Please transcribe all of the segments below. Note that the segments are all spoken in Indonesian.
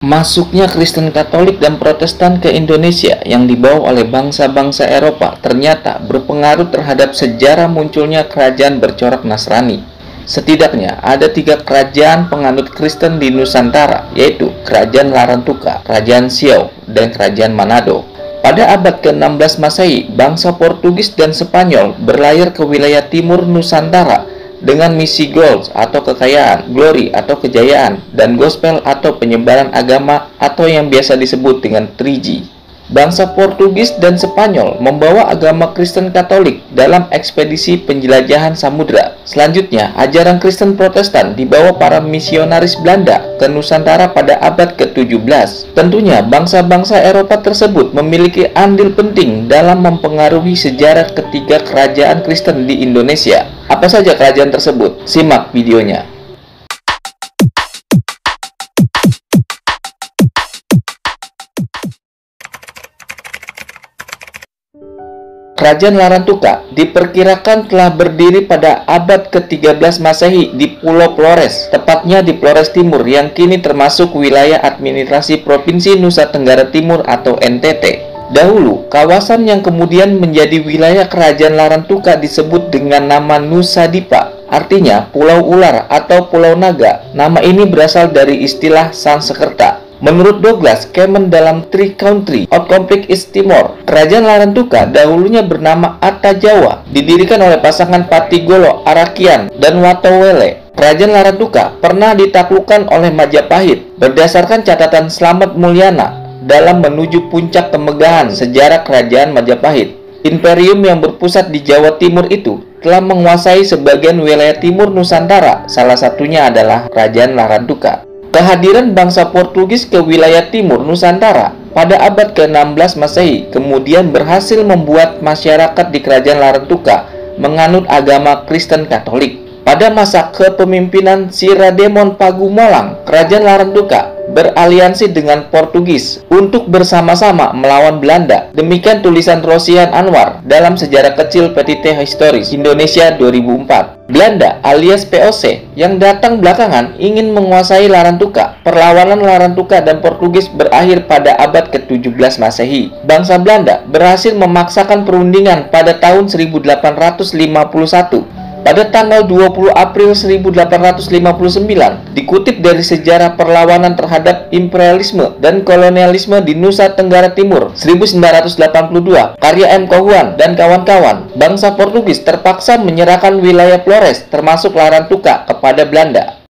Masuknya Kristen Katolik dan Protestan ke Indonesia yang dibawa oleh bangsa-bangsa Eropa ternyata berpengaruh terhadap sejarah munculnya kerajaan bercorak Nasrani. Setidaknya ada 3 kerajaan penganut Kristen di Nusantara, yaitu Kerajaan Larantuka, Kerajaan Siau, dan Kerajaan Manado. Pada abad ke-16 Masehi, bangsa Portugis dan Spanyol berlayar ke wilayah timur Nusantara dengan misi gold atau kekayaan, glory atau kejayaan, dan gospel atau penyebaran agama atau yang biasa disebut dengan 3G. Bangsa Portugis dan Spanyol membawa agama Kristen Katolik dalam ekspedisi penjelajahan samudra. Selanjutnya, ajaran Kristen Protestan dibawa para misionaris Belanda ke Nusantara pada abad ke-17. Tentunya, bangsa-bangsa Eropa tersebut memiliki andil penting dalam mempengaruhi sejarah ketiga kerajaan Kristen di Indonesia. Apa saja kerajaan tersebut? Simak videonya. Kerajaan Larantuka diperkirakan telah berdiri pada abad ke-13 Masehi di Pulau Flores, tepatnya di Flores Timur yang kini termasuk wilayah administrasi Provinsi Nusa Tenggara Timur atau NTT. Dahulu, kawasan yang kemudian menjadi wilayah Kerajaan Larantuka disebut dengan nama Nusa Dipa, artinya Pulau Ular atau Pulau Naga. Nama ini berasal dari istilah Sanskerta. Menurut Douglas Cameron dalam Three Countries of Conflict East Timor, Kerajaan Larantuka dahulunya bernama Atta Jawa, didirikan oleh pasangan Patigolo Arakian dan Watowele. Kerajaan Larantuka pernah ditaklukkan oleh Majapahit berdasarkan catatan Slamet Mulyana dalam menuju puncak kemegahan sejarah Kerajaan Majapahit. Imperium yang berpusat di Jawa Timur itu telah menguasai sebagian wilayah timur Nusantara, salah satunya adalah Kerajaan Larantuka. Kehadiran bangsa Portugis ke wilayah timur Nusantara pada abad ke-16 Masehi kemudian berhasil membuat masyarakat di Kerajaan Larantuka menganut agama Kristen Katolik. Pada masa kepemimpinan Si Rademon Pagumolang, Kerajaan Larantuka beraliansi dengan Portugis untuk bersama-sama melawan Belanda. Demikian tulisan Rosihan Anwar dalam Sejarah Kecil Petite Historis Indonesia 2004. Belanda alias POC yang datang belakangan ingin menguasai Larantuka. Perlawanan Larantuka dan Portugis berakhir pada abad ke-17 Masehi. Bangsa Belanda berhasil memaksakan perundingan pada tahun 1851. Pada tanggal 20 April 1859, dikutip dari sejarah perlawanan terhadap imperialisme dan kolonialisme di Nusa Tenggara Timur 1982, karya M. Kohuan dan kawan-kawan, bangsa Portugis terpaksa menyerahkan wilayah Flores termasuk Larantuka kepada Belanda.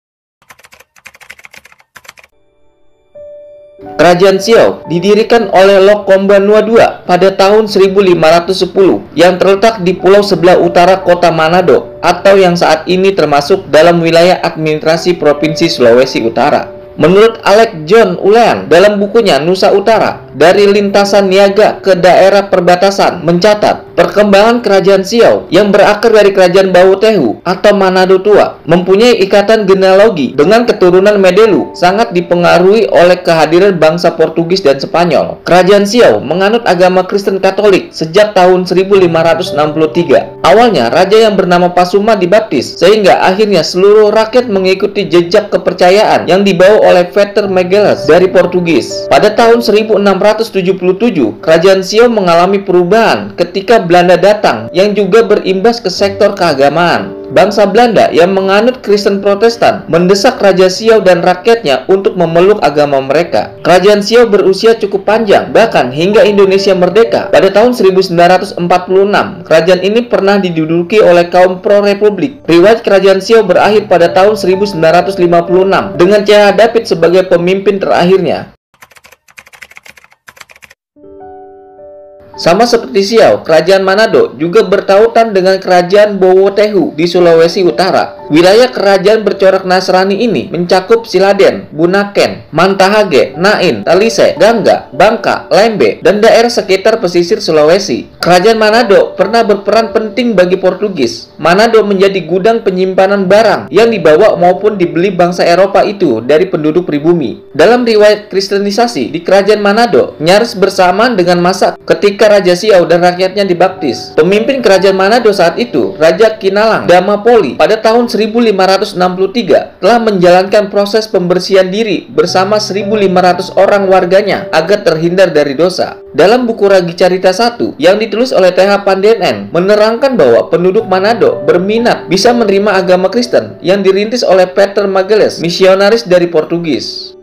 Kerajaan Siau didirikan oleh Lokombanua II pada tahun 1510 yang terletak di pulau sebelah utara kota Manado atau yang saat ini termasuk dalam wilayah administrasi Provinsi Sulawesi Utara. Menurut Alex John Ulean dalam bukunya Nusa Utara, dari lintasan niaga ke daerah perbatasan mencatat perkembangan Kerajaan Siau yang berakar dari Kerajaan Bautehu atau Manado Tua mempunyai ikatan genealogi dengan keturunan Medelu sangat dipengaruhi oleh kehadiran bangsa Portugis dan Spanyol. Kerajaan Siau menganut agama Kristen Katolik sejak tahun 1563. Awalnya raja yang bernama Pasuma dibaptis sehingga akhirnya seluruh rakyat mengikuti jejak kepercayaan yang dibawa oleh Peter Magalhães dari Portugis. Pada tahun 1677, Kerajaan Siau mengalami perubahan ketika Belanda datang yang juga berimbas ke sektor keagamaan. Bangsa Belanda yang menganut Kristen Protestan mendesak Raja Siau dan rakyatnya untuk memeluk agama mereka. Kerajaan Siau berusia cukup panjang, bahkan hingga Indonesia merdeka. Pada tahun 1946, kerajaan ini pernah diduduki oleh kaum pro-republik. Riwayat Kerajaan Siau berakhir pada tahun 1956 dengan Cahaya David sebagai pemimpin terakhirnya. Sama seperti Siau, Kerajaan Manado juga bertautan dengan Kerajaan Bowotehu di Sulawesi Utara. Wilayah kerajaan bercorak Nasrani ini mencakup Siladen, Bunaken, Mantahage, Nain, Talise, Gangga, Bangka, Lembe, dan daerah sekitar pesisir Sulawesi. Kerajaan Manado pernah berperan penting bagi Portugis. Manado menjadi gudang penyimpanan barang yang dibawa maupun dibeli bangsa Eropa itu dari penduduk pribumi. Dalam riwayat Kristenisasi di Kerajaan Manado, nyaris bersamaan dengan masa ketika ketika Raja Siau dan rakyatnya dibaptis. Pemimpin kerajaan Manado saat itu, Raja Kinalang Damapoli, pada tahun 1563 telah menjalankan proses pembersihan diri bersama 1.500 orang warganya agar terhindar dari dosa. Dalam buku Ragi Carita 1 yang ditulis oleh T.H. Pandenen menerangkan bahwa penduduk Manado berminat bisa menerima agama Kristen yang dirintis oleh Peter Magalhães, misionaris dari Portugis.